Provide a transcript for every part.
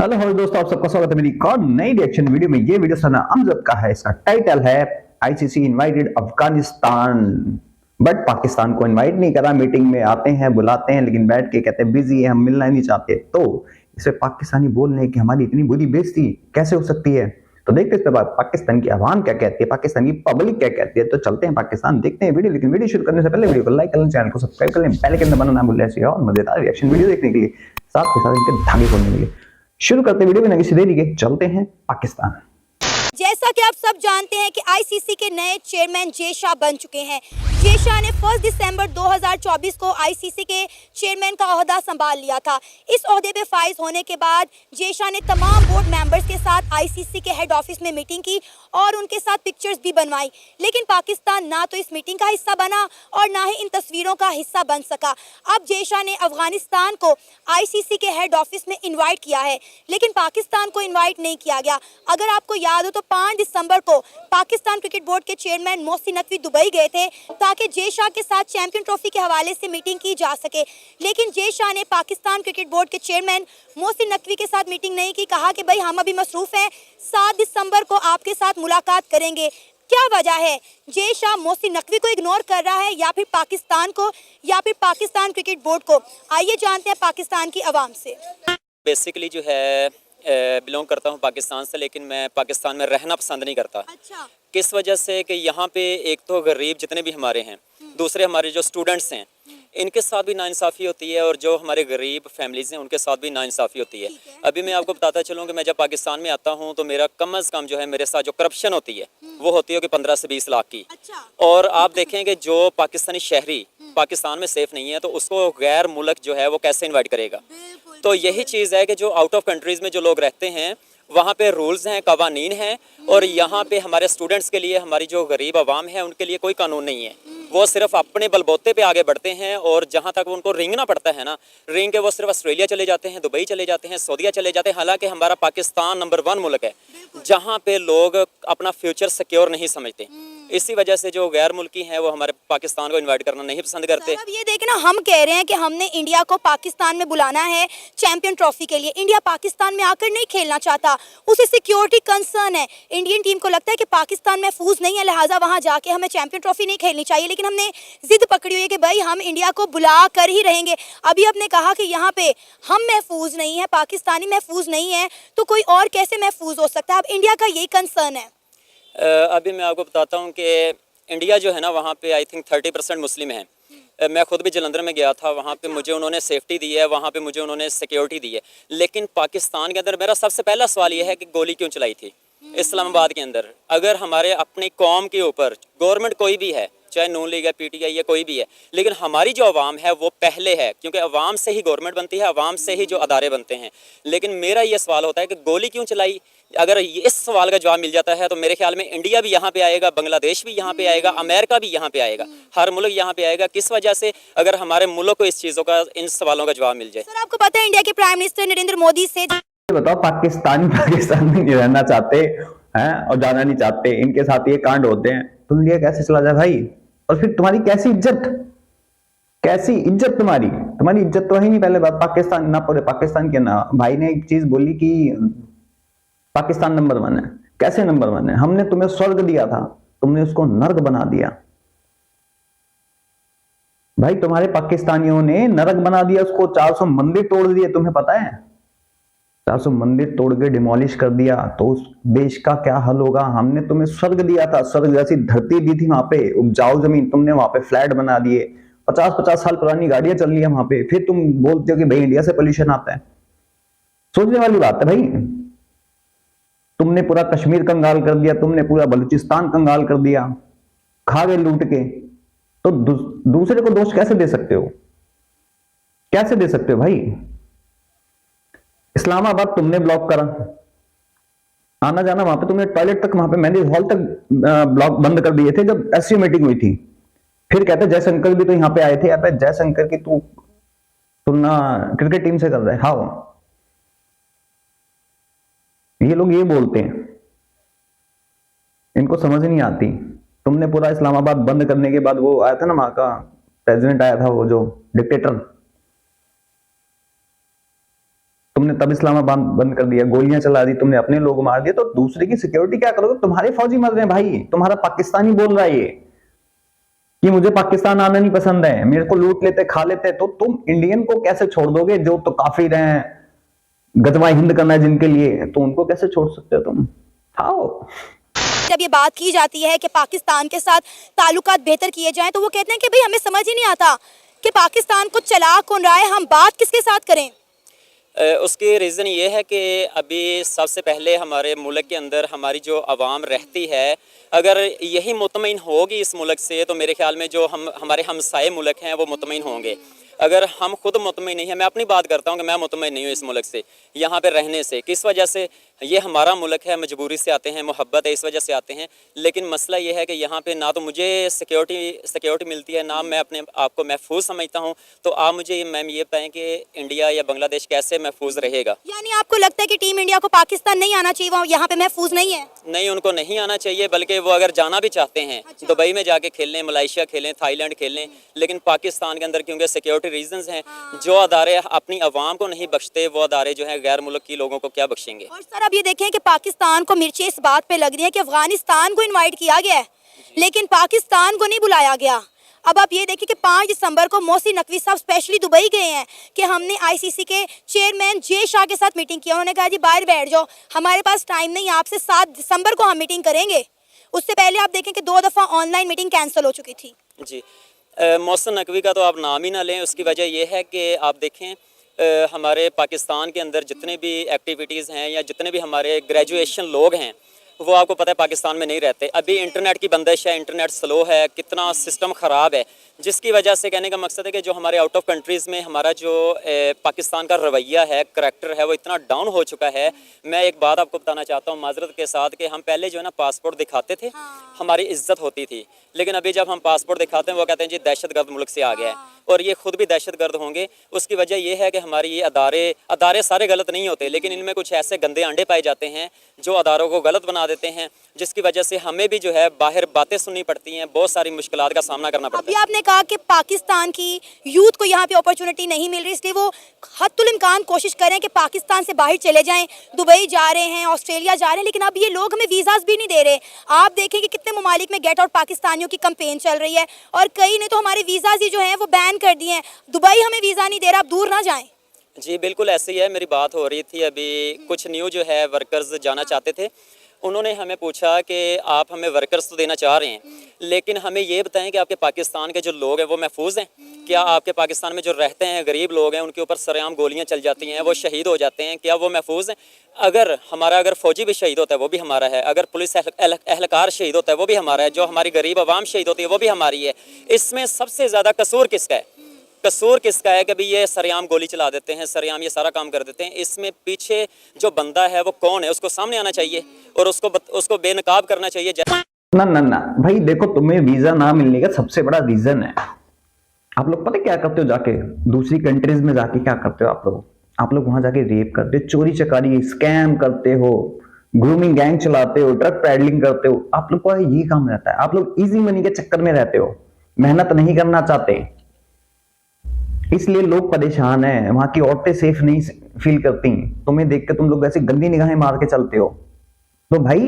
Hello hello दोस्तों, आप सबका स्वागत है मेरी एक और नई रिएक्शन वीडियो में। ये वीडियो सना अमजद का है। इसका टाइटल है ICC invited Afghanistan, but Pakistan को इनवाइट नहीं करा। मीटिंग में आते हैं, बुलाते हैं, लेकिन बैठ के कहते हैं बिजी है, हम मिलना नहीं चाहते। तो इसे पाकिस्तानी बोल रहे हैं कि हमारी इतनी बुरी बेइज्जती कैसे हो सकती है। तो देखते हैं पाकिस्तान की आवाम क्या कहती है, पाकिस्तान की पब्लिक क्या कहती है। तो चलते हैं पाकिस्तान, देखते हैं वीडियो। लेकिन वीडियो शुरू करने से पहले वीडियो को लाइक कर लें, चैनल को सब्सक्राइब कर लें, पहले के अंदर बनना ना भूलें ऐसी और मजेदार रिएक्शन वीडियो देखने के लिए, साथ के साथ इनके धागे खोलने के लिए। शुरू करते वीडियो बिना किसी देरी के चलते हैं पाकिस्तान। जैसा कि आप सब जानते हैं कि आईसीसी के नए चेयरमैन जे शाह बन चुके हैं। जे शाह ने 1 दिसंबर 2024 को आईसीसी के चेयरमैन का ओहदा संभाल लिया था। इस ओहदे पे फाइज होने के बाद जे शाह ने तमाम बोर्ड मेंबर्स के साथ आईसीसी के हेड ऑफिस में मीटिंग की और उनके साथ पिक्चर्स भी बनवाई। लेकिन पाकिस्तान ना तो इस मीटिंग का हिस्सा बना और ना ही इन तस्वीरों का हिस्सा बन सका। अब जे शाह ने अफगानिस्तान को आईसीसी के हेड ऑफिस में इन्वाइट किया है, लेकिन पाकिस्तान को इन्वाइट नहीं किया गया। अगर आपको याद हो तो 5 दिसंबर को पाकिस्तान क्रिकेट बोर्ड के चेयरमैन मोहसिन नकवी दुबई गए थे ताकि जे शाह के साथ चैंपियन ट्रॉफी के हवाले से मीटिंग की जा सके। लेकिन जे शाह ने पाकिस्तान क्रिकेट बोर्ड के चेयरमैन मोहसिन नकवी के साथ मीटिंग नहीं की। कहा कि भाई हम अभी मसरूफ हैं, 7 दिसंबर को आपके साथ मुलाकात करेंगे। क्या वजह है? जे शाह मोहसिन नकवी को इग्नोर कर रहा है या फिर पाकिस्तान को या फिर पाकिस्तान क्रिकेट बोर्ड को? आइए जानते हैं पाकिस्तान की आवाम से। बेसिकली जो है बिलोंग करता हूँ पाकिस्तान से, लेकिन मैं पाकिस्तान में रहना पसंद नहीं करता। अच्छा। किस वजह से कि यहाँ पे एक तो गरीब जितने भी हमारे हैं, दूसरे हमारे जो स्टूडेंट्स हैं इनके साथ भी नाइंसाफ़ी होती है, और जो हमारे गरीब फैमिलीज़ हैं उनके साथ भी नाइंसाफ़ी होती है। अभी मैं आपको बताता चलूँ कि मैं जब पाकिस्तान में आता हूँ तो मेरा कम अज़ कम जो है मेरे साथ जो करप्शन होती है वो होती है कि 15 से 20 लाख की। अच्छा। और आप देखें कि जो पाकिस्तानी शहरी पाकिस्तान में सेफ़ नहीं है तो उसको गैर मुल्क जो है वो कैसे इन्वाइट करेगा। तो यही चीज़ है कि जो आउट ऑफ कंट्रीज़ में जो लोग रहते हैं वहाँ पे रूल्स हैं, कवानीन हैं, और यहाँ पे हमारे स्टूडेंट्स के लिए, हमारी जो गरीब आवाम है उनके लिए कोई कानून नहीं है। वो सिर्फ अपने बलबोते पे आगे बढ़ते हैं, और जहाँ तक उनको रेंगना पड़ता है ना, रेंग के वो सिर्फ ऑस्ट्रेलिया चले जाते हैं, दुबई चले जाते हैं, सऊदीया चले जाते हैं। हालांकि हमारा पाकिस्तान नंबर 1 मुल्क है जहाँ पे लोग अपना फ्यूचर सिक्योर नहीं समझते। इसी वजह से जो गैर मुल्की हैं वो हमारे पाकिस्तान को इनवाइट करना नहीं पसंद करते। अब ये देखें ना, हम कह रहे हैं कि हमने इंडिया को पाकिस्तान में बुलाना है चैंपियन ट्रॉफी के लिए। इंडिया पाकिस्तान में आकर नहीं खेलना चाहता, उसे सिक्योरिटी कंसर्न है। इंडियन टीम को लगता है कि पाकिस्तान महफूज नहीं है, लिहाजा वहां जाके हमें चैंपियन ट्रॉफी नहीं खेलनी चाहिए। लेकिन हमने जिद पकड़ी हुई है कि भाई हम इंडिया को बुला कर ही रहेंगे। अभी आपने कहा कि यहाँ पे हम महफूज नहीं है, पाकिस्तानी महफूज नहीं है, तो कोई और कैसे महफूज हो सकता है? अब इंडिया का यही कंसर्न है। अभी मैं आपको बताता हूँ कि इंडिया जो है ना वहाँ पे आई थिंक 30% मुस्लिम हैं। मैं खुद भी जलंधर में गया था, वहाँ पे मुझे उन्होंने सेफ्टी दी है, वहाँ पे मुझे उन्होंने सिक्योरिटी दी है। लेकिन पाकिस्तान के अंदर मेरा सबसे पहला सवाल ये है कि गोली क्यों चलाई थी इस्लामाबाद के अंदर? अगर हमारे अपनी कौम के ऊपर गवर्नमेंट कोई भी है, चाहे नून लीग है, पीटीआई या कोई भी है, लेकिन हमारी जो अवाम है वो पहले है, क्योंकि अवाम से ही गवर्नमेंट बनती है, अवाम से ही जो अदारे बनते हैं। लेकिन मेरा ये सवाल होता है कि गोली क्यों चलाई? अगर इस सवाल का जवाब मिल जाता है तो मेरे ख्याल में इंडिया भी यहाँ पे आएगा, बांग्लादेश भी यहाँ पे आएगा, अमेरिका भी यहाँ पे आएगा, हर मुल्क यहाँ पे आएगा। किस वजह से? अगर हमारे मुल्क को इस चीज़ों का, इन सवालों का जवाब मिल जाए। सर, आपको पता है इंडिया के प्राइम मिनिस्टर नरेंद्र मोदी से बताओ, पाकिस्तान में नहीं रहना चाहते हैं और जाना नहीं चाहते, इनके साथ ये कांड होते हैं, तो इंडिया कैसे चला जाए भाई? और फिर तुम्हारी कैसी इज्जत, कैसी इज्जत तुम्हारी इज्जत तो है नहीं। पहले बात पाकिस्तान ना, पूरे पाकिस्तान के ना भाई ने एक चीज बोली कि पाकिस्तान नंबर 1 है। कैसे नंबर 1 है? हमने तुम्हें स्वर्ग दिया था, तुमने उसको नर्क बना दिया। भाई तुम्हारे पाकिस्तानियों ने नरक बना दिया उसको, 400 मंदिर तोड़ दिए, तुम्हें पता है? 400 मंदिर तोड़ के डिमोलिश कर दिया, तो उस देश का क्या हाल होगा? हमने तुम्हें स्वर्ग दिया था, स्वर्ग जैसी धरती दी थी वहां पे, उपजाऊ जमीन, तुमने वहां पे फ्लैट बना दिए, 50-50 साल पुरानी गाड़ियां चल रही है वहां पे, फिर तुम बोलते हो कि भाई इंडिया से पोल्यूशन आता है। सोचने वाली बात है भाई। तुमने पूरा कश्मीर कंगाल कर दिया, तुमने पूरा बलूचिस्तान कंगाल कर दिया, खा गए लूट के। तो दूसरे को दोष कैसे दे सकते हो? कैसे दे सकते हो भाई? इस्लामाबाद तुमने ब्लॉक करा, आना जाना वहां पे तुमने, टॉयलेट तक वहां पे, मैरिज हॉल तक ब्लॉक बंद कर दिए थे जब एससीओ मीटिंग हुई थी। फिर कहते जयशंकर भी तो यहाँ पे आए थे। यहाँ पे जयशंकर की तुलना क्रिकेट टीम से कर रहे हैं। हाँ, ये लोग ये बोलते हैं, इनको समझ नहीं आती। तुमने पूरा इस्लामाबाद बंद करने के बाद, वो आया था ना वहां का प्रेसिडेंट आया था, वो जो डिक्टेटर, तुमने तब इस्लामाबाद बंद कर दिया, गोलियां चला दी तुमने, अपने लोग मार दिए, तो दूसरे की सिक्योरिटी क्या करोगे? तुम्हारे फौजी मर रहे हैं भाई, तुम्हारा पाकिस्तानी बोल रहा है ये कि मुझे पाकिस्तान आना नहीं पसंद है, मेरे को लूट लेते खा लेते, तो तुम इंडियन को कैसे छोड़ दोगे? जो तो काफिर हैं, गजवा हिंद करना है जिनके लिए, तो उनको कैसे छोड़ सकते हो तुम? आओ। जब ये बात की जाती है कि पाकिस्तान के साथ ताल्लुकात बेहतर किए जाएं, तो वो कहते हैं कि भाई हमें समझ ही नहीं आता कि पाकिस्तान को चला कौन रहा है, हम बात किसके साथ करें? उसकी रीज़न ये है कि अभी सबसे पहले हमारे मुल्क के अंदर हमारी जो आवाम रहती है, अगर यही मुतमईन होगी इस मुल्क से, तो मेरे ख्याल में जो हमारे हमसाए मुल्क हैं वो मुतमईन होंगे। अगर हम खुद मुतमईन नहीं है, मैं अपनी बात करता हूँ कि मैं मुतमईन नहीं हूँ इस मुल्क से, यहाँ पे रहने से। किस वजह से? ये हमारा मुल्क है, मजबूरी से आते हैं, मोहब्बत है इस वजह से आते हैं। लेकिन मसला ये है कि यहाँ पे ना तो मुझे सिक्योरिटी मिलती है, ना मैं अपने आप को महफूज समझता हूँ। तो आप मुझे मैम ये बताएं कि इंडिया या बांग्लादेश कैसे महफूज रहेगा? यानी आपको लगता है कि टीम इंडिया को पाकिस्तान नहीं आना चाहिए, वो यहाँ पे महफूज नहीं है? नहीं, उनको नहीं आना चाहिए, बल्कि वो अगर जाना भी चाहते हैं दुबई में जाके खेलें, मलेशिया खेलें, थाईलैंड खेलें, लेकिन पाकिस्तान के अंदर क्योंकि सिक्योरिटी रीजंस हैं, जो अदारे अपनी आवाम को नहीं बख्शते, वो अदारे जो हैं गैर मुल्क की लोगों को क्या बख्शेंगे? और सर अब ये देखें कि पाकिस्तान को मिर्चें इस बात पे लग रही है कि अफगानिस्तान को इनवाइट किया गया है लेकिन पाकिस्तान को नहीं बुलाया गया। अब आप ये देखिए कि 5 दिसंबर को मोहसिन नकवी साहब स्पेशली दुबई गए हैं कि हमने आईसीसी के चेयरमैन जे शाह के साथ मीटिंग किया। उन्होंने कहा जी बाहर बैठ जाओ, हमारे पास टाइम नहीं, आपसे 7 दिसंबर को हम मीटिंग करेंगे। उससे पहले आप देखें कि 2 दफ़ा ऑनलाइन मीटिंग कैंसिल हो चुकी थी। जी, मोहसिन नकवी का तो आप नाम ही ना लें। उसकी वजह यह है कि आप देखें हमारे पाकिस्तान के अंदर जितने भी एक्टिविटीज़ हैं या जितने भी हमारे ग्रेजुएशन लोग हैं, वो आपको पता है पाकिस्तान में नहीं रहते। अभी इंटरनेट की बंदिश है, इंटरनेट स्लो है, कितना सिस्टम ख़राब है, जिसकी वजह से कहने का मकसद है कि जो हमारे आउट ऑफ कंट्रीज़ में हमारा जो पाकिस्तान का रवैया है, करैक्टर है, वो इतना डाउन हो चुका है। मैं एक बात आपको बताना चाहता हूँ माजरत के साथ कि हम पहले जो है ना पासपोर्ट दिखाते थे, हमारी इज्जत होती थी, लेकिन अभी जब हम पासपोर्ट दिखाते हैं वो कहते हैं जी दहशतगर्द मुल्क से आ गया है, और ये खुद भी दहशतगर्द होंगे। उसकी वजह ये है कि हमारी ये अदारे सारे गलत नहीं होते, लेकिन इनमें कुछ ऐसे गंदे अंडे पाए जाते हैं जो अदारों को गलत बना देते हैं, जिसकी वजह से हमें भी जो है बाहर बातें सुननी पड़ती हैं, बहुत सारी मुश्किलात का सामना करना पड़ता है। अभी आपने कहा कि पाकिस्तान की यूथ को यहाँ पे अपॉर्चुनिटी नहीं मिल रही, इसलिए वो हद्दुल इम्कान कोशिश करें कि पाकिस्तान से बाहर चले जाएं। दुबई जा रहे हैं, ऑस्ट्रेलिया जा रहे हैं, लेकिन अब ये लोग हमें वीज़ाज भी नहीं दे रहे। आप देखें कि कितने ममालिक में गेट आउट पाकिस्तानियों की कंपेन चल रही है, और कई ने तो हमारे वीज़ाज ही जो हैं वो बैन कर दिए हैं। दुबई हमें वीज़ा नहीं दे रहा, आप दूर ना जाएं। जी बिल्कुल ऐसे ही है। मेरी बात हो रही थी अभी, कुछ न्यू जो है वर्कर्स जाना चाहते थे, उन्होंने हमें पूछा कि आप हमें वर्कर्स तो देना चाह रहे हैं, लेकिन हमें ये बताएं कि आपके पाकिस्तान के जो लोग हैं वो महफूज हैं क्या? आपके पाकिस्तान में जो रहते हैं गरीब लोग हैं, उनके ऊपर सरेआम गोलियां चल जाती हैं, वो शहीद हो जाते हैं, क्या वो महफूज हैं? अगर फ़ौजी भी शहीद होता है वो भी हमारा है, अगर पुलिस एहलकार शहीद होता है वो भी हमारा है, जो हमारी गरीब आवाम शहीद होती है वो भी हमारी है। इसमें सबसे ज़्यादा कसूर किसका है? कसूर किसका है कि भाई ये सरेआम गोली चला देते हैं, सरेआम ये सारा काम कर देते हैं? इसमें पीछे जो बंदा है वो कौन है, उसको सामने आना चाहिए और उसको बेनकाब करना चाहिए। ना ना ना भाई देखो, तुम्हें वीजा ना मिलने का सबसे बड़ा रीजन है, आप लोग पता क्या करते हो? जाके दूसरी कंट्रीज में जाके क्या करते हो आप लोग वहां जाके रेप करते हो, चोरी चकारी स्कैम करते हो, ग्रूमिंग गैंग चलाते हो, ड्रग पैडलिंग करते हो। आप लोग का यही काम रहता है। आप लोग इजी मनी के चक्कर में रहते हो, मेहनत नहीं करना चाहते, इसलिए लोग परेशान हैं। वहां की औरतें सेफ नहीं फील करती, तुम्हें देख के तुम लोग ऐसी गंदी निगाहें मार के चलते हो। तो भाई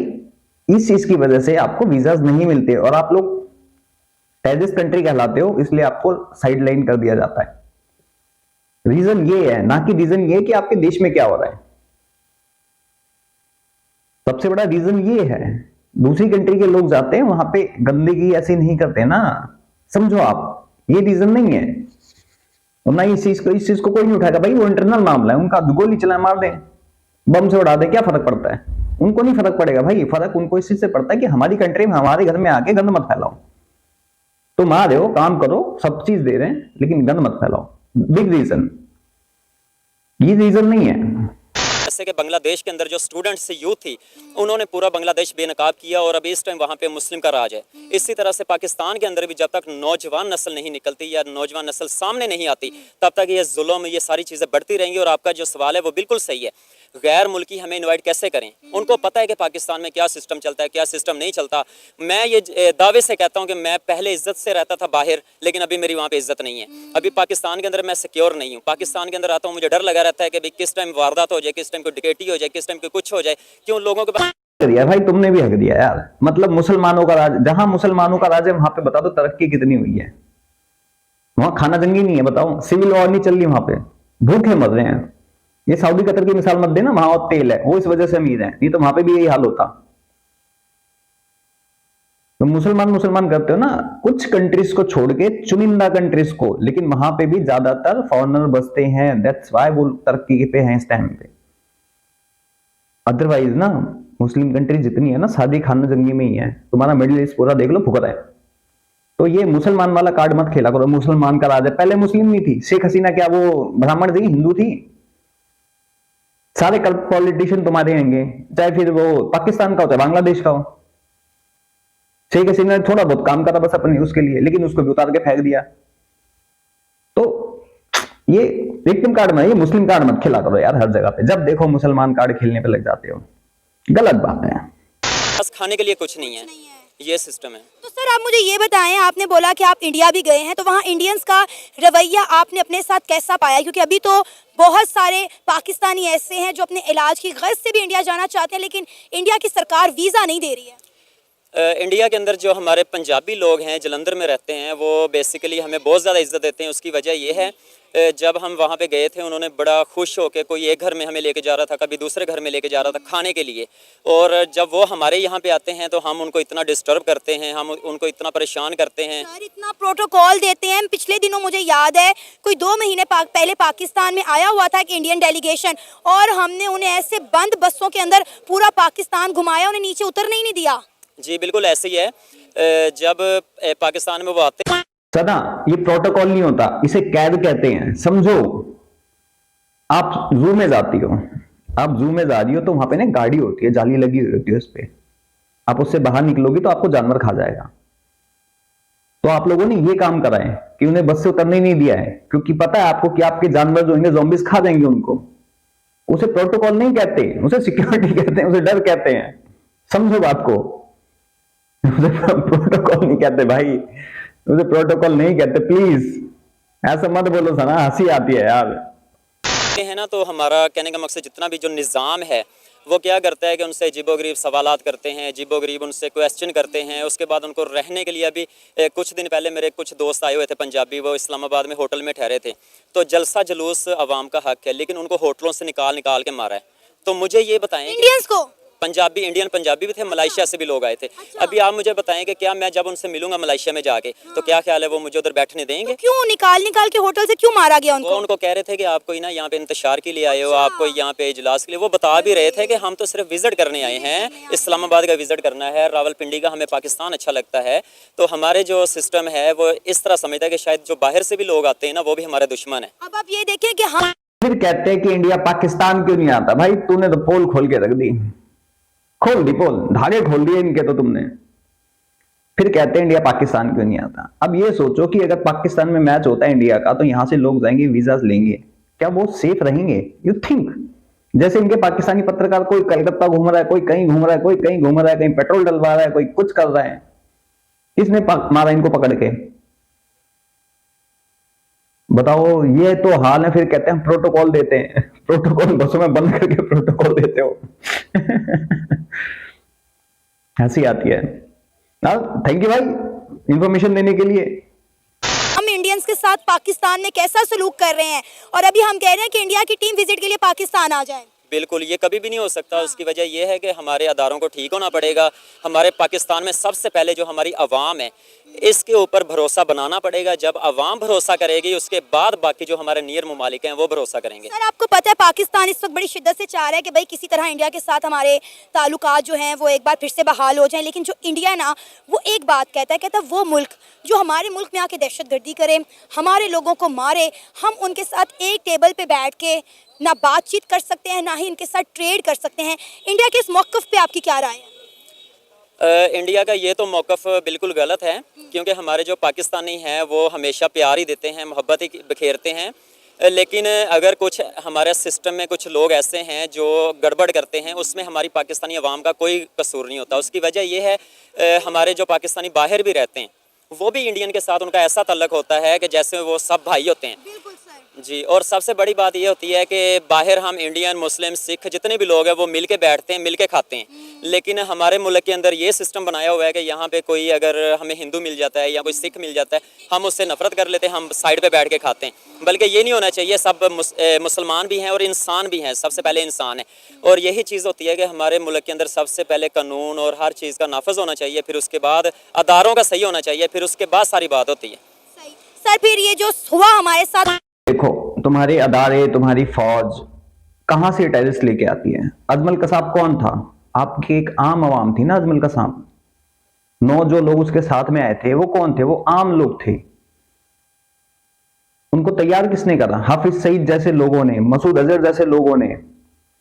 इस चीज की वजह से आपको वीजाज नहीं मिलते और आप लोग टेररिस्ट कंट्री कहलाते हो, इसलिए आपको साइड लाइन कर दिया जाता है। रीजन ये है, ना कि रीजन ये कि आपके देश में क्या हो रहा है। सबसे बड़ा रीजन ये है, दूसरी कंट्री के लोग जाते हैं वहां पे गंदगी ऐसी नहीं करते ना, समझो आप, ये रीजन नहीं है। और ना इस चीज को कोई नहीं उठाएगा, भाई वो इंटरनल मामला है उनका, गोली चला मार दे, बम से उड़ा दे, क्या फर्क पड़ता है? उनको नहीं फर्क पड़ेगा भाई, फर्क उनको इस चीज से पड़ता है कि हमारी कंट्री में हमारे घर में आके गंद मत फैलाओ। तुम आ रहे हो, काम करो, सब चीज दे रहे हैं, लेकिन गंद मत फैलाओ। बिग रीजन, ये रीजन नहीं है। जैसे कि बांग्लादेश के अंदर जो स्टूडेंट्स यूथ थी, उन्होंने पूरा बांग्लादेश बेनकाब किया और अभी इस टाइम वहाँ पे मुस्लिम का राज है। इसी तरह से पाकिस्तान के अंदर भी जब तक नौजवान नस्ल नहीं निकलती या नौजवान नस्ल सामने नहीं आती, तब तक ये जुल्म, ये सारी चीज़ें बढ़ती रहेंगी। और आपका जो सवाल है वो बिल्कुल सही है। गैर मुल्की हमें इनवाइट कैसे करें? उनको पता है कि पाकिस्तान में क्या सिस्टम चलता है, क्या सिस्टम नहीं चलता। मैं ये दावे से कहता हूँ कि मैं पहले इज्जत से रहता था बाहर, लेकिन अभी मेरी वहाँ पे इज्जत नहीं है। अभी पाकिस्तान के अंदर मैं सिक्योर नहीं हूँ। पाकिस्तान के अंदर आता हूँ, मुझे डर लगा रहता है कि भाई किस टाइम वारदात हो जाए, किस टाइम कोई डकैती हो जाए, किस टाइम कोई कुछ हो जाए। क्यों लोगों के पास दिया भाई, तुमने भी हक दिया यार। मतलब मुसलमानों का राज, जहां मुसलमानों का राज है वहां पे बता दो तरक्की कितनी हुई है। वहां खाना जंगी नहीं है, बताओ, सिविल वॉर नहीं चल रही वहां पे, भूखे मर रहे हैं। ये सऊदी कतर की मिसाल मत देना, वहां और तेल है, वो इस वजह से अमीर है, नहीं तो वहां पे भी यही हाल होता। तो मुसलमान मुसलमान करते हो ना, कुछ कंट्रीज को छोड़ के, चुनिंदा कंट्रीज को, लेकिन वहां पे भी ज्यादातर फॉरेनर बसते हैं। दैट्स वाई वो तरक्की पे हैं इस टाइम पे। अदरवाइज ना मुस्लिम कंट्री जितनी है ना, सादी खाना जंगी में ही है। तुम्हारा मिडिल ईस्ट पूरा देख लो, फुकरा है। तो ये मुसलमान वाला कार्ड मत खेला करो, मुसलमान का राज है। पहले मुस्लिम नहीं थी शेख हसीना, क्या वो ब्राह्मण थी, हिंदू थी? सारे पॉलिटिशियन तुम्हारे होंगे, चाहे फिर वो पाकिस्तान का हो चाहे बांग्लादेश का हो। शेख हसीना ने थोड़ा बहुत काम करा बस अपने उसके लिए, लेकिन उसको भी उतार के फेंक दिया। तो ये विक्टिम कार्ड में, ये मुस्लिम कार्ड मत खेला करो यार हर जगह पे। जब देखो मुसलमान कार्ड खेलने पे लग जाते हो, गलत बात है। बस खाने के लिए कुछ नहीं है, ये सिस्टम है। तो सर आप मुझे ये बताएं, आपने बोला कि आप इंडिया भी गए हैं, तो वहाँ इंडियंस का रवैया आपने अपने साथ कैसा पाया? क्योंकि अभी तो बहुत सारे पाकिस्तानी ऐसे हैं जो अपने इलाज की गर्ज से भी इंडिया जाना चाहते हैं, लेकिन इंडिया की सरकार वीज़ा नहीं दे रही है। इंडिया के अंदर जो हमारे पंजाबी लोग हैं, जलंधर में रहते हैं, वो बेसिकली हमें बहुत ज़्यादा इज्जत देते हैं। उसकी वजह ये है, जब हम वहाँ पे गए थे, उन्होंने बड़ा खुश होकर कोई एक घर में हमें लेके जा रहा था, कभी दूसरे घर में लेके जा रहा था खाने के लिए। और जब वो हमारे यहाँ पे आते हैं तो हम उनको इतना डिस्टर्ब करते हैं, हम उनको इतना परेशान करते हैं। सर इतना प्रोटोकॉल देते हैं। पिछले दिनों मुझे याद है कोई 2 महीने पहले पाकिस्तान में आया हुआ था एक इंडियन डेलीगेशन, और हमने उन्हें ऐसे बंद बसों के अंदर पूरा पाकिस्तान घुमाया, उन्हें नीचे उतरने ही नहीं दिया। जी बिल्कुल ऐसे ही है। जब पाकिस्तान में वो आते हैं, सदा ये प्रोटोकॉल नहीं होता, इसे कैद कहते हैं। समझो, आप जू में जाती हो, आप जू में जा रही हो तो वहां पे ना गाड़ी होती है, जाली लगी हुई होती है उस पे। आप उससे बाहर निकलोगी तो आपको जानवर खा जाएगा। तो आप लोगों ने ये काम करा है कि उन्हें बस से उतरने नहीं दिया है, क्योंकि पता है आपको कि आपके जानवर जो होंगे ज़ॉम्बीज खा जाएंगे उनको। उसे प्रोटोकॉल नहीं कहते, उसे सिक्योरिटी कहते हैं, उसे डर कहते हैं। समझो बात को, उसे प्रोटोकॉल नहीं कहते भाई, उसे प्रोटोकॉल नहीं कहते। प्लीज ऐसा मत बोलो सना, हंसी आती है यार। है ना, तो हमारा कहने का मकसद जितना भी जो निज़ाम है वो क्या करता है कि उनसे अजीबोगरीब सवालात करते हैं, अजीबोगरीब उनसे क्वेश्चन करते हैं। उसके बाद उनको रहने के लिए अभी कुछ दिन पहले मेरे कुछ दोस्त आए हुए थे पंजाबी, वो इस्लामाबाद में होटल में ठहरे थे। तो जलसा जुलूस अवाम का हक है, लेकिन उनको होटलों से निकाल के मारा है। तो मुझे ये बताएं, इंडियंस को पंजाबी, इंडियन पंजाबी भी थे, मलेशिया से भी लोग आए थे। अभी आप मुझे बताएं कि क्या मैं जब उनसे मिलूंगा मलेशिया में जाके, तो क्या ख्याल है वो मुझे उधर बैठने देंगे? तो क्यों निकाल के होटल से क्यों मारा गया उनको? वो उनको कह रहे थे कि आप कोई ना यहाँ पे इंतशार के लिए आए हो, आप कोई यहाँ पे इजलास के लिए। वो बता भी रहे थे कि हम तो सिर्फ विजिट करने आए हैं, इस्लामाबाद का विजिट करना है, रावलपिंडी का हमें पाकिस्तान अच्छा लगता है। तो हमारे जो सिस्टम है वो इस तरह समझता है कि शायद जो बाहर से भी लोग आते हैं ना, वो भी हमारे दुश्मन है। अब आप ये देखें कि हम फिर कहते हैं कि इंडिया पाकिस्तान क्यों नहीं आता। भाई तूने तो पोल खोल के रख दी, खोल दी पोल, धागे खोल दिए इनके तो तुमने। फिर कहते हैं इंडिया पाकिस्तान क्यों नहीं आता। अब ये सोचो कि अगर पाकिस्तान में मैच होता है इंडिया का, तो यहां से लोग जाएंगे, वीजा लेंगे, क्या वो सेफ रहेंगे? You think? जैसे इनके पाकिस्तानी पत्रकार, कोई कलकत्ता घूम रहा है, कोई कहीं घूम रहा है, कोई कहीं घूम रहा है, कहीं पेट्रोल डलवा रहा है, कोई कुछ कर रहा है। किसने मारा इनको पकड़ के? बताओ, ये तो हाल है। फिर कहते हैं हम प्रोटोकॉल देते हैं। प्रोटोकॉल बसों में बंद करके प्रोटोकॉल देते हो। हंसी आती है। थैंक यू भाई इंफॉर्मेशन देने के लिए। हम इंडियंस के साथ पाकिस्तान में कैसा सलूक कर रहे हैं, और अभी हम कह रहे हैं कि इंडिया की टीम विजिट के लिए पाकिस्तान आ जाए। बिल्कुल, ये कभी भी नहीं हो सकता। उसकी वजह यह है कि हमारे अदारों को ठीक होना पड़ेगा। हमारे पाकिस्तान में सबसे पहले जो हमारी अवाम है, इसके ऊपर भरोसा बनाना पड़ेगा। जब अवाम भरोसा करेगी, उसके बाद बाकी जो हमारे नियर ममालिक हैं वो भरोसा करेंगे। सर आपको पता है पाकिस्तान इस वक्त बड़ी शिद्दत से चाह रहा है कि भाई किसी तरह इंडिया के साथ हमारे ताल्लुकात जो हैं वो एक बार फिर से बहाल हो जाएं, लेकिन जो इंडिया है ना, वो एक बात कहता है वो मुल्क जो हमारे मुल्क में आके दहशतगर्दी करे, हमारे लोगों को मारे, हम उनके साथ एक टेबल पे बैठ के ना बातचीत कर सकते हैं, ना ही इनके साथ ट्रेड कर सकते हैं। इंडिया के इस मौक़िफ़ पे आपकी क्या राय है? इंडिया का ये तो मौक़िफ़ बिल्कुल गलत है, क्योंकि हमारे जो पाकिस्तानी हैं वो हमेशा प्यार ही देते हैं, मोहब्बत ही बिखेरते हैं। लेकिन अगर कुछ हमारे सिस्टम में कुछ लोग ऐसे हैं जो गड़बड़ करते हैं, उसमें हमारी पाकिस्तानी अवाम का कोई कसूर नहीं होता। उसकी वजह ये है हमारे जो पाकिस्तानी बाहर भी रहते हैं वो भी इंडियन के साथ उनका ऐसा तल्लक होता है कि जैसे वो सब भाई होते हैं। बिल्कुल सर। जी, और सबसे बड़ी बात ये होती है कि बाहर हम इंडियन, मुस्लिम, सिख जितने भी लोग हैं वो मिल के बैठते हैं, मिल के खाते हैं। लेकिन हमारे मुल्क के अंदर ये सिस्टम बनाया हुआ है कि यहाँ पे कोई अगर हमें हिंदू मिल जाता है या कोई सिख मिल जाता है, हम उससे नफरत कर लेते हैं, हम साइड पे बैठ के खाते हैं। बल्कि ये नहीं होना चाहिए, सब मुसलमान भी हैं और इंसान भी हैं, सबसे पहले इंसान है। और यही चीज़ होती है कि हमारे मुल्क के अंदर सबसे पहले कानून और हर चीज़ का नाफज होना चाहिए, फिर उसके बाद अदारों का सही होना चाहिए, फिर उसके बाद सारी बात होती है। सही सर, फिर ये जो हुआ हमारे साथ, देखो तुम्हारे अदारे, तुम्हारी फौज कहां से टेररिस्ट लेके आती है? अजमल कसाब कौन था? आपकी एक आम आवाम थी ना अजमल कसाब। 9 जो लोग उसके साथ में आए थे वो कौन थे? वो आम लोग थे। उनको तैयार किसने करा? हाफिज सईद जैसे लोगों ने, मसूद अजहर जैसे लोगों ने।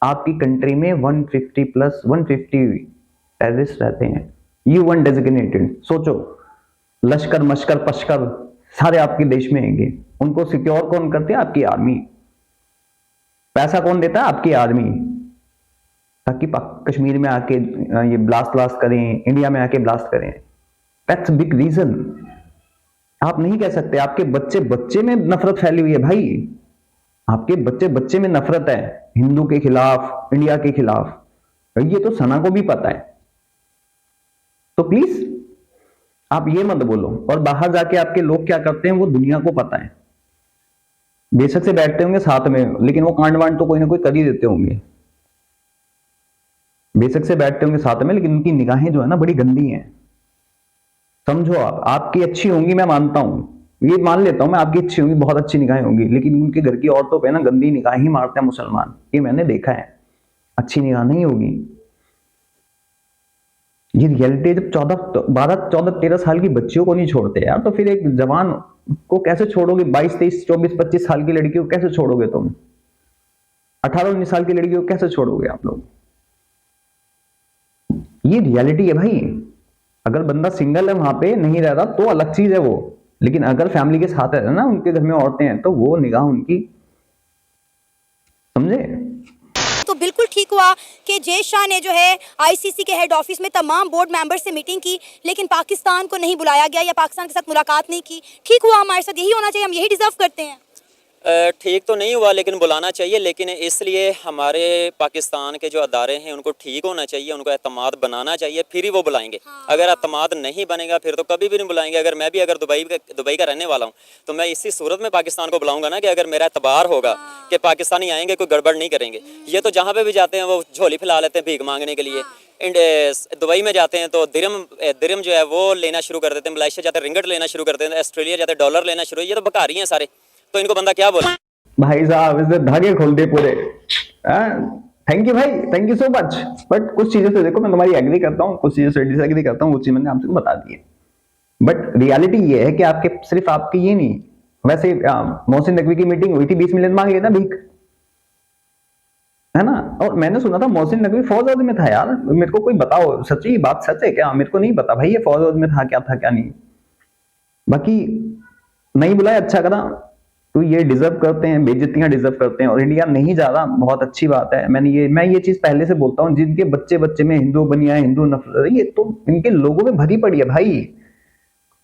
आपकी कंट्री में 150 टेररिस्ट रहते हैं, U1 डेजिग्नेटेड। सोचो, लश्कर मश्कर पश्कर सारे आपके देश में होंगे। उनको सिक्योर कौन करते हैं? आपकी आर्मी। पैसा कौन देता है? आपकी आर्मी, ताकि कश्मीर में आके ये ब्लास्ट करें, इंडिया में आके ब्लास्ट करें। That's big reason. आप नहीं कह सकते आपके बच्चे में नफरत फैली हुई है भाई। आपके बच्चे में नफरत है हिंदू के खिलाफ, इंडिया के खिलाफ। ये तो सना को भी पता है। तो प्लीज आप ये मत बोलो। और बाहर जाके आपके लोग क्या करते हैं वो दुनिया को पता है। बेशक से बैठते होंगे साथ में, लेकिन वो कांड वांड तो कोई ना कोई कर ही देते होंगे। बेशक से बैठते होंगे साथ में, लेकिन उनकी निगाहें जो है ना बड़ी गंदी हैं। समझो, आपकी अच्छी होंगी, मैं मानता हूं, ये मान लेता हूं मैं, आपकी अच्छी होंगी, बहुत अच्छी निगाहें होंगी, लेकिन उनके घर की औरतों पे ना गंदी निगाह ही मारते हैं मुसलमान। ये मैंने देखा है। अच्छी निगाह नहीं होगी। ये रियलिटी। जब 12, 14, 13 साल की बच्चियों को नहीं छोड़ते यार, तो फिर एक जवान को कैसे छोड़ोगे? 22, 23, 24, 25 साल की लड़की को कैसे छोड़ोगे तुम? 18, 19 साल की लड़की को कैसे छोड़ोगे आप लोग? ये रियलिटी है भाई। अगर बंदा सिंगल है, वहां पे नहीं रह रहा, तो अलग चीज है वो। लेकिन अगर फैमिली के साथ है ना, उनके घर में औरतें हैं, तो वो निगाह उनकी, समझे? तो बिल्कुल ठीक हुआ कि जय शाह ने जो है आईसीसी के हेड ऑफिस में तमाम बोर्ड मेंबर से मीटिंग की, लेकिन पाकिस्तान को नहीं बुलाया गया या पाकिस्तान के साथ मुलाकात नहीं की। ठीक हुआ, हमारे साथ यही होना चाहिए, हम यही डिजर्व करते हैं। ठीक तो नहीं हुआ, लेकिन बुलाना चाहिए। लेकिन इसलिए हमारे पाकिस्तान के जो अदारे हैं उनको ठीक होना चाहिए, उनको एतमाद बनाना चाहिए, फिर ही वो बुलाएंगे। अगर एतमाद नहीं बनेगा फिर तो कभी भी नहीं बुलाएंगे। अगर मैं भी अगर दुबई का रहने वाला हूँ तो मैं इसी सूरत में पाकिस्तान को बुलाऊंगा ना, कि अगर मेरा एतबार होगा कि पाकिस्तानी आएंगे, कोई गड़बड़ नहीं करेंगे। ये तो जहाँ पे भी जाते हैं वो झोली फैला लेते हैं भीख मांगने के लिए। दुबई में जाते हैं तो दिरम जो है वो लेना शुरू कर देते हैं, मलेशिया जाते हैं रिंगट लेना शुरू कर देते हैं, ऑस्ट्रेलिया जाते हैं डॉलर लेना शुरू। ये तो भिखारी हैं सारे, तो इनको बंदा क्या बोले? भाई साहब इससे धागे खोल दे पूरे। थैंक यू भाई, thank you so much. But कुछ चीजों से देखो मैं तुम्हारी एग्री करता हूँ, कुछ चीजों से डिसएग्री करता हूँ। वो चीज मैंने आपको बता दी है। बट रियलिटी ये है कि आपके सिर्फ आपकी ये नहीं, वैसे मोहसिन नकवी की मीटिंग हुई थी, 20 मिलियन मांग लेना भीख, है ना? और मैंने सुना था मोहसिन नकवी फौज में था यार। मेरे को कोई बताओ, सच्ची बात सच है क्या? मेरे को नहीं पता भाई ये फौज में था क्या नहीं। बाकी नहीं बुलाया, अच्छा करा। तो ये डिजर्व करते हैं, बेइज्जतियां डिजर्व करते हैं। और इंडिया नहीं जा रहा, बहुत अच्छी बात है। मैं ये चीज पहले से बोलता हूँ, जिनके बच्चे में हिंदू बनिया है, हिंदू नफरत, ये तो इनके लोगों में भरी पड़ी है भाई।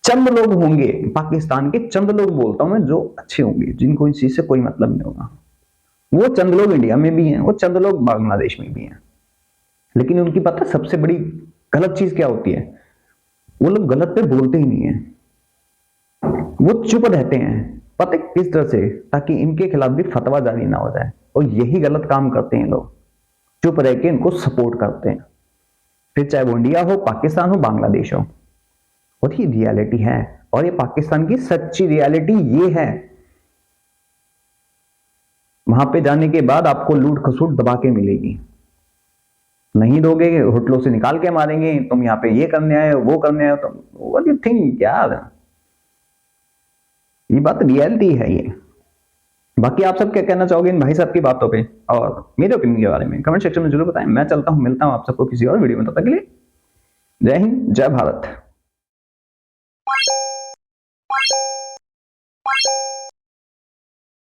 चंद लोग होंगे पाकिस्तान के, चंद लोग बोलता हूं मैं, जो अच्छे होंगे, जिनको इस चीज से कोई मतलब नहीं होगा। वो चंद लोग इंडिया में भी हैं, वो चंद लोग बांग्लादेश में भी हैं। लेकिन उनकी पता सबसे बड़ी गलत चीज क्या होती है? वो लोग गलत पे बोलते ही नहीं है, वो चुप रहते हैं। पता है किस तरह से? ताकि इनके खिलाफ भी फतवा जारी ना हो जाए। और यही गलत काम करते हैं लोग, चुप रह के इनको सपोर्ट करते हैं, फिर चाहे वो इंडिया हो, पाकिस्तान हो, बांग्लादेश हो। और ये रियलिटी है, और ये पाकिस्तान की सच्ची रियलिटी ये है। वहां पे जाने के बाद आपको लूट खसूट दबा के मिलेगी। नहीं दोगे, होटलों से निकाल के मारेंगे, तुम यहाँ पे ये करने आए हो, वो करने आए हो। तुम व्हाट यू थिंक यार? ये बात रियलिटी है ये। बाकी आप सब क्या कहना चाहोगे इन भाई साहब की बातों पे और मेरे ओपिनियन के बारे में? कमेंट सेक्शन में जरूर बताएं। मैं चलता हूं, मिलता हूं आप सबको किसी और वीडियो में। तब तक के लिए जय हिंद, जय भारत।